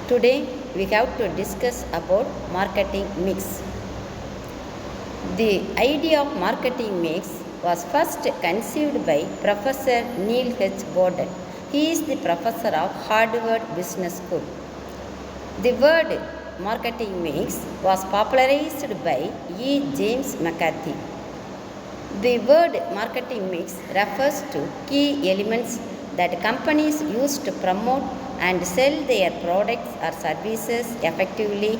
Today we have to discuss about marketing mix. The idea of marketing mix was first conceived by Professor Neil H. Gordon. He is the professor of Harvard Business School. The word marketing mix was popularized by E. James McCarthy. The word marketing mix refers to key elements that companies use to promote and sell their products or services effectively.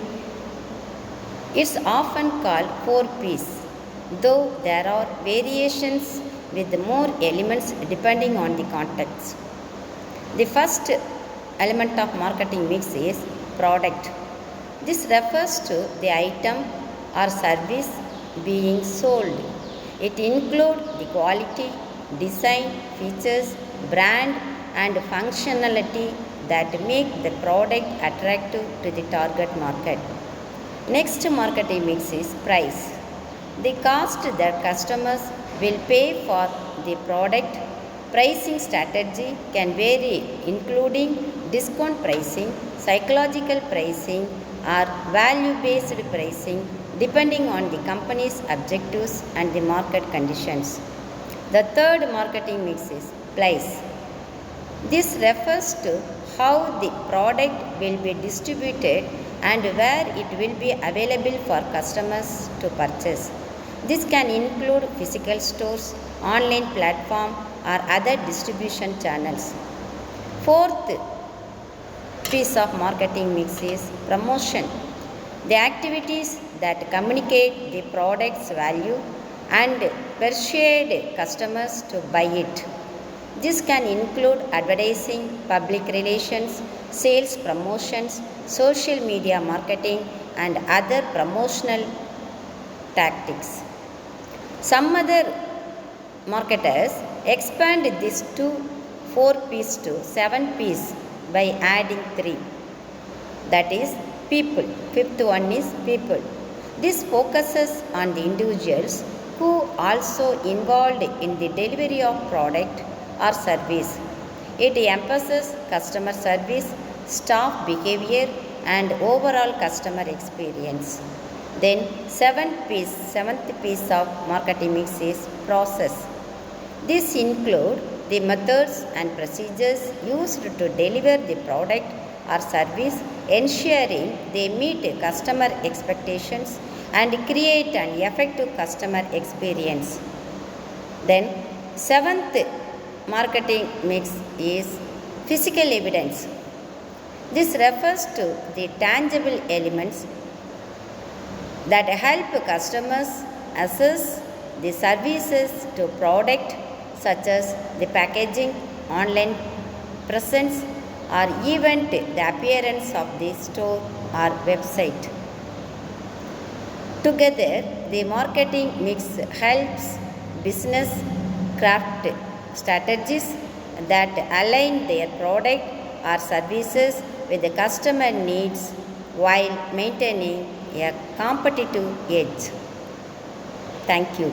It's often called 4Ps, though there are variations with more elements depending on the context. The first element of marketing mix is product. This refers to the item or service being sold. It includes the quality, design, features, brand, and functionality that make the product attractive to the target market. Next marketing mix is price. The cost that customers will pay for the product. Pricing strategy can vary, including discount pricing, psychological pricing, or value-based pricing, depending on the company's objectives and the market conditions. The third marketing mix is place. This refers to how the product will be distributed and where it will be available for customers to purchase. This can include physical stores, online platform, or other distribution channels. Fourth piece of marketing mix is promotion. The activities that communicate the product's value and persuade customers to buy it. This can include advertising, public relations, sales promotions, social media marketing, and other promotional tactics. Some other marketers expand these 4Ps to 7Ps by adding 3. That is people. Fifth one is people. This focuses on the individuals who also involved in the delivery of product or service. It emphasizes customer service, staff behavior, and overall customer experience. Then seventh piece of marketing mix is process. This includes the methods and procedures used to deliver the product or service, ensuring they meet customer expectations and create an effective customer experience. Then seventh marketing mix is physical evidence. This refers to the tangible elements that help customers assess the services to product, such as the packaging, online presence, or even the appearance of the store or website. Together, the marketing mix helps business craft strategies that align their product or services with the customer needs while maintaining a competitive edge. Thank you.